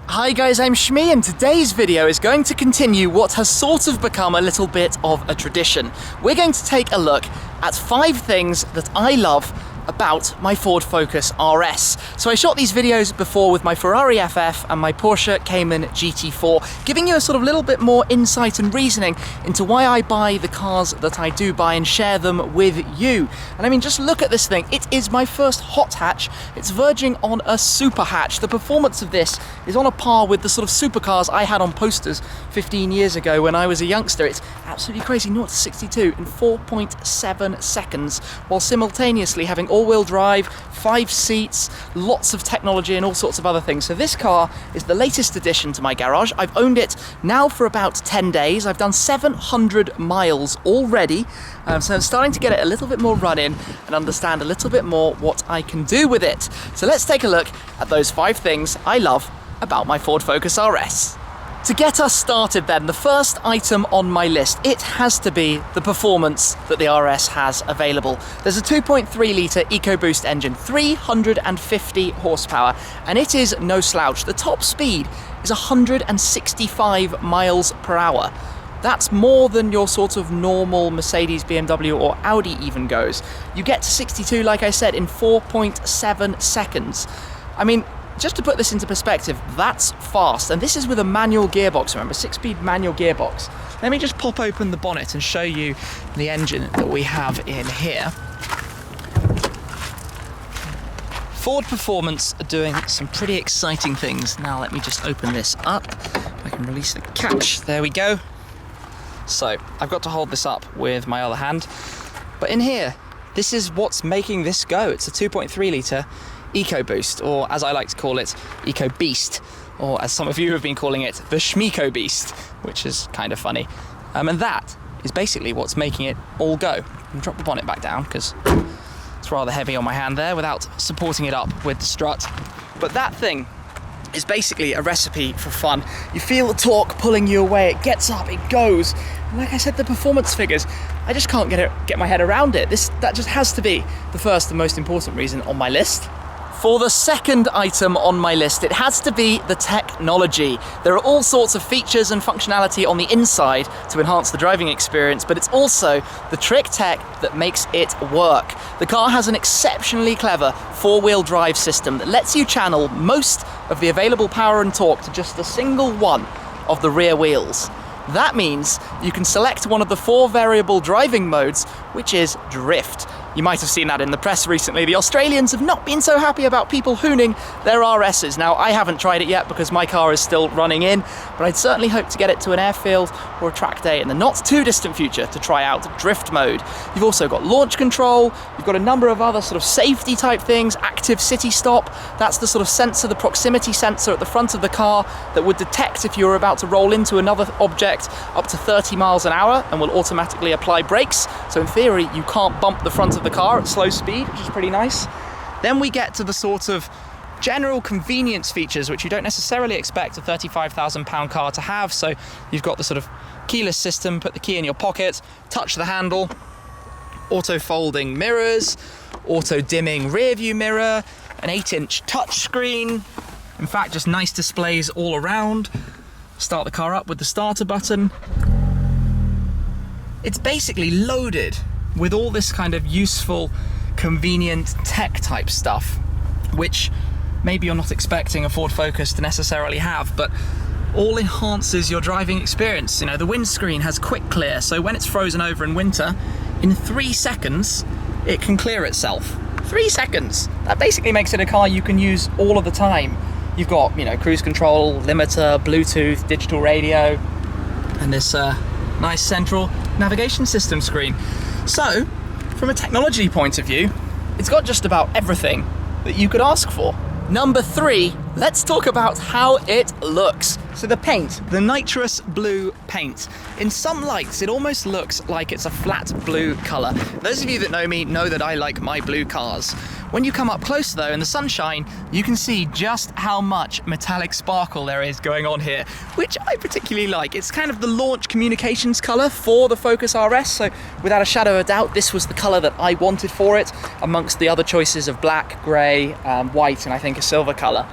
Hi guys, I'm Shmee, and today's video is going to continue what has sort of become a little bit of a tradition. We're going to take a look at 5 things that I love about my Ford Focus RS. So I shot these videos before with my Ferrari FF and my Porsche Cayman GT4, giving you a sort of little bit more insight and reasoning into why I buy the cars that I do buy and share them with you. And I mean, just look at this thing. It is my first hot hatch. It's verging on a super hatch. The performance of this is on a par with the sort of supercars I had on posters 15 years ago when I was a youngster. It's absolutely crazy, 0 to 62 in 4.7 seconds, while simultaneously having all-wheel drive, 5 seats, lots of technology and all sorts of other things. So this car is the latest addition to my garage. I've owned it now for about 10 days. I've done 700 miles already. So I'm starting to get it a little bit more run-in and understand a little bit more what I can do with it. So let's take a look at those 5 things I love about my Ford Focus RS. To get us started then, the first item on my list, it has to be the performance that the RS has available. There's a 2.3 litre EcoBoost engine, 350 horsepower, and it is no slouch. The top speed is 165 miles per hour. That's more than your sort of normal Mercedes, BMW or Audi even goes. You get to 62, like I said, in 4.7 seconds. I mean, just to put this into perspective, that's fast, and this is with a manual gearbox, remember, 6-speed manual gearbox. Let me just pop open the bonnet and show you the engine that we have in here. Ford Performance are doing some pretty exciting things. Now let me just open this up. I can release the catch, there we go. So I've got to hold this up with my other hand, but in here, this is what's making this go. It's a 2.3 litre EcoBoost, or as I like to call it, EcoBeast, or as some of you have been calling it, the EcoBeast, which is kind of funny. And that is basically what's making it all go. And drop the bonnet back down because it's rather heavy on my hand there without supporting it up with the strut. But that thing is basically a recipe for fun. You feel the torque pulling you away, it gets up, it goes. And like I said, the performance figures, I just can't get my head around it. That just has to be the first and most important reason on my list. For the second item on my list, it has to be the technology. There are all sorts of features and functionality on the inside to enhance the driving experience, but it's also the trick tech that makes it work. The car has an exceptionally clever 4-wheel drive system that lets you channel most of the available power and torque to just a single one of the rear wheels. That means you can select one of the 4 variable driving modes, which is drift. You might have seen that in the press recently. The Australians have not been so happy about people hooning their RSs. Now, I haven't tried it yet because my car is still running in, but I'd certainly hope to get it to an airfield or a track day in the not too distant future to try out drift mode. You've also got launch control, you've got a number of other sort of safety type things, active city stop, that's the sort of sensor, the proximity sensor at the front of the car that would detect if you were about to roll into another object up to 30 miles an hour and will automatically apply brakes. So in theory, you can't bump the front of the car at slow speed, which is pretty nice. Then we get to the sort of general convenience features which you don't necessarily expect a £35,000 car to have. So you've got the sort of keyless system, put the key in your pocket, touch the handle, auto folding mirrors, auto dimming rear view mirror, an 8-inch touchscreen, in fact just nice displays all around. Start the car up with the starter button. It's basically loaded with all this kind of useful, convenient tech type stuff, which maybe you're not expecting a Ford Focus to necessarily have, but all enhances your driving experience. You know, the windscreen has quick clear, so when it's frozen over in winter, in 3 seconds, it can clear itself. 3 seconds! That basically makes it a car you can use all of the time. You've got, you know, cruise control, limiter, Bluetooth, digital radio, and this nice central navigation system screen. So, from a technology point of view, it's got just about everything that you could ask for. Number 3, let's talk about how it looks. So the paint, the Nitrous Blue paint. In some lights, it almost looks like it's a flat blue color. Those of you that know me know that I like my blue cars. When you come up close though, in the sunshine, you can see just how much metallic sparkle there is going on here, which I particularly like. It's kind of the launch communications color for the Focus RS, so without a shadow of a doubt, this was the color that I wanted for it, amongst the other choices of black, gray, white, and I think a silver color.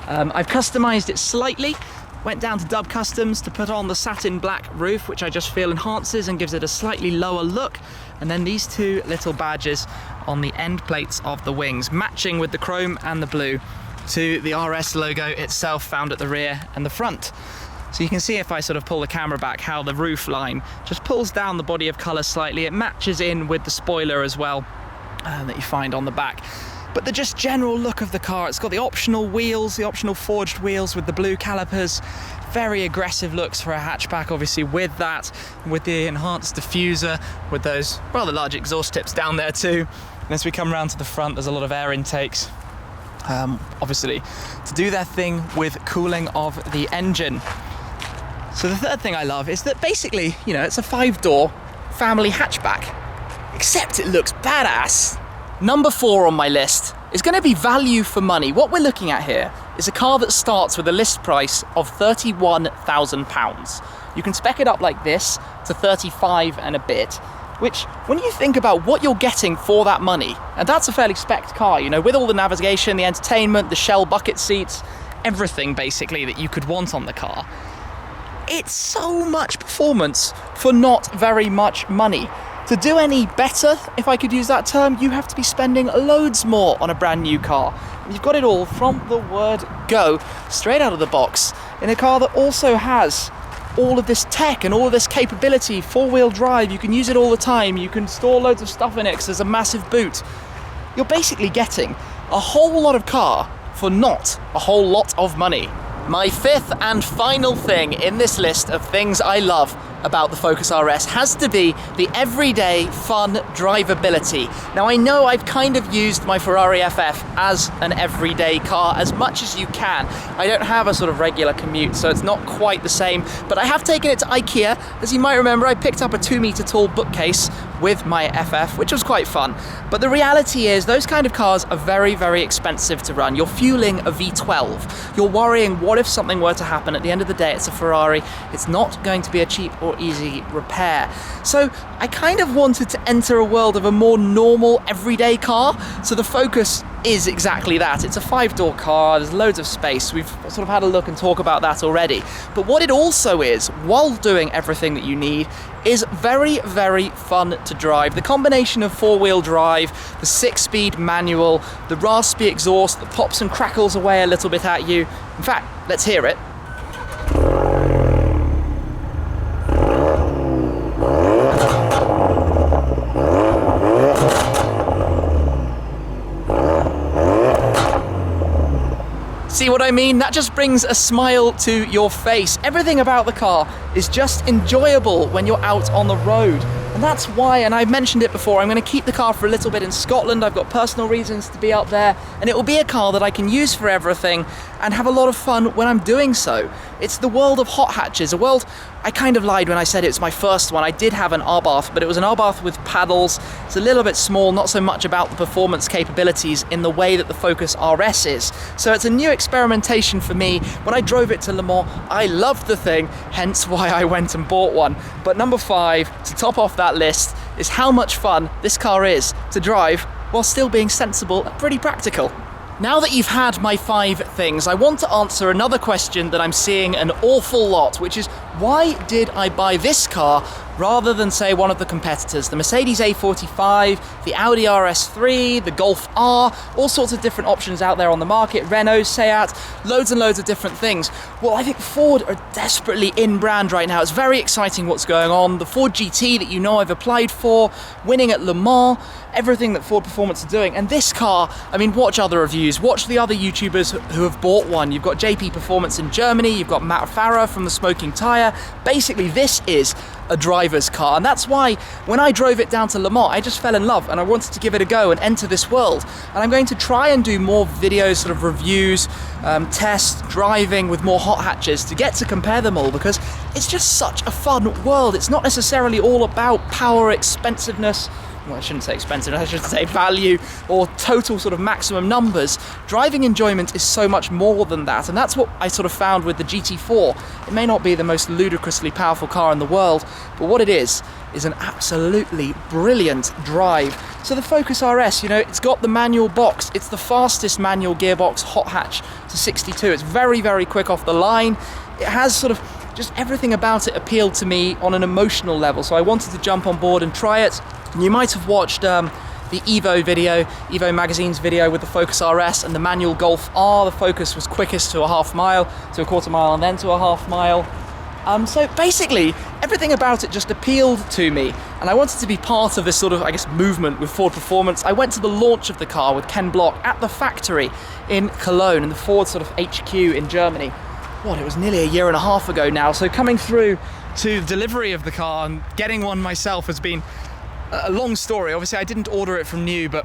I've customized it slightly. Went down to Dub Customs to put on the satin black roof, which I just feel enhances and gives it a slightly lower look. And then these two little badges on the end plates of the wings, matching with the chrome and the blue to the RS logo itself found at the rear and the front. So you can see if I sort of pull the camera back how the roof line just pulls down the body of colour slightly. It matches in with the spoiler as well that you find on the back. But the just general look of the car, it's got the optional wheels, the optional forged wheels with the blue calipers, very aggressive looks for a hatchback, obviously with that, with the enhanced diffuser, with those rather large exhaust tips down there too. And as we come around to the front, there's a lot of air intakes, obviously, to do their thing with cooling of the engine. So the third thing I love is that basically, you know, it's a 5-door family hatchback, except it looks badass. Number 4 on my list is going to be value for money. What we're looking at here is a car that starts with a list price of £31,000. You can spec it up like this to 35 and a bit, which when you think about what you're getting for that money, and that's a fairly spec'd car, you know, with all the navigation, the entertainment, the Shell bucket seats, everything basically that you could want on the car. It's so much performance for not very much money. To do any better, if I could use that term, you have to be spending loads more on a brand new car. And you've got it all from the word go, straight out of the box, in a car that also has all of this tech and all of this capability, 4-wheel drive, you can use it all the time, you can store loads of stuff in it because there's a massive boot. You're basically getting a whole lot of car for not a whole lot of money. My fifth and final thing in this list of things I love about the Focus RS has to be the everyday fun drivability. Now I know I've kind of used my Ferrari FF as an everyday car as much as you can. I don't have a sort of regular commute, so it's not quite the same, but I have taken it to IKEA. As you might remember, I picked up a 2-meter tall bookcase with my FF, which was quite fun. But the reality is those kind of cars are very, very expensive to run. You're fueling a V12. You're worrying, what if something were to happen? At the end of the day, it's a Ferrari. It's not going to be a cheap or easy repair. So I kind of wanted to enter a world of a more normal, everyday car. So the Focus is exactly that. It's a 5-door car, there's loads of space. We've sort of had a look and talk about that already. But what it also is, while doing everything that you need, is very, very fun to drive. The combination of 4-wheel drive, the 6-speed manual, the raspy exhaust that pops and crackles away a little bit at you. In fact, let's hear it. See what I mean? That just brings a smile to your face. Everything about the car is just enjoyable when you're out on the road. And that's why, and I've mentioned it before, I'm going to keep the car for a little bit in Scotland. I've got personal reasons to be up there, and it will be a car that I can use for everything and have a lot of fun when I'm doing so. It's the world of hot hatches, a world, I kind of lied when I said it's my first one. I did have an R-Bath, but it was an R-Bath with paddles. It's a little bit small, not so much about the performance capabilities in the way that the Focus RS is. So it's a new experimentation for me. When I drove it to Le Mans, I loved the thing, hence why I went and bought one. But number 5, to top off that list, is how much fun this car is to drive while still being sensible and pretty practical. Now that you've had my 5 things, I want to answer another question that I'm seeing an awful lot, which is, why did I buy this car rather than, say, one of the competitors? The Mercedes A45, the Audi RS3, the Golf R, all sorts of different options out there on the market, Renault, Seat, loads and loads of different things. Well, I think Ford are desperately in brand right now. It's very exciting what's going on. The Ford GT that you know I've applied for, winning at Le Mans, everything that Ford Performance are doing. And this car, I mean, watch other reviews, watch the other YouTubers who have bought one. You've got JP Performance in Germany, you've got Matt Farah from the Smoking Tire. Basically, this is a driver's car, and that's why when I drove it down to Le Mans, I just fell in love and I wanted to give it a go and enter this world. And I'm going to try and do more videos, sort of reviews, tests, driving with more hot hatches to get to compare them all, because it's just such a fun world. It's not necessarily all about power, expensiveness, well, I shouldn't say expensive, I should say value or total sort of maximum numbers, driving enjoyment is so much more than that. And that's what I sort of found with the GT4. It may not be the most ludicrously powerful car in the world, but what it is an absolutely brilliant drive. So the Focus RS, you know, it's got the manual box. It's the fastest manual gearbox hot hatch to 62. It's very, very quick off the line. It has sort of just everything about it appealed to me on an emotional level. So I wanted to jump on board and try it. And you might have watched the Evo magazine's video with the Focus RS and the manual Golf R. The Focus was quickest to a half mile, to a quarter mile, and then to a half mile. So basically, everything about it just appealed to me, and I wanted to be part of this sort of, I guess, movement with Ford Performance. I went to the launch of the car with Ken Block at the factory in Cologne, in the Ford sort of HQ in Germany. What, it was nearly a year and a half ago now, so coming through to the delivery of the car and getting one myself has been a long story. Obviously, I didn't order it from new, but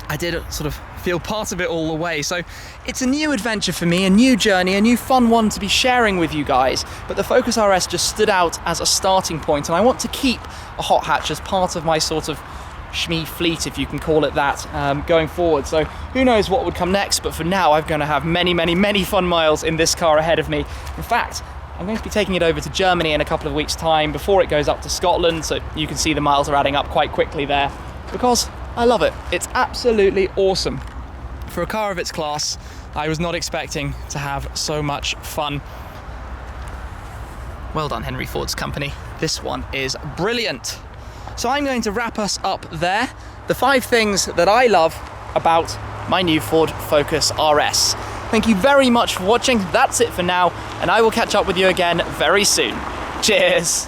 I did sort of feel part of it all the way. So it's a new adventure for me, a new journey, a new fun one to be sharing with you guys. But the Focus RS just stood out as a starting point, and I want to keep a hot hatch as part of my sort of Shmee fleet, if you can call it that, going forward. So who knows what would come next, but for now I'm going to have many, many, many fun miles in this car ahead of me. In fact, I'm going to be taking it over to Germany in a couple of weeks' time before it goes up to Scotland, so you can see the miles are adding up quite quickly there, because I love it. It's absolutely awesome. For a car of its class, I was not expecting to have so much fun. Well done, Henry Ford's company. This one is brilliant. So I'm going to wrap us up there. The 5 things that I love about my new Ford Focus RS. Thank you very much for watching. That's it for now, and I will catch up with you again very soon. Cheers.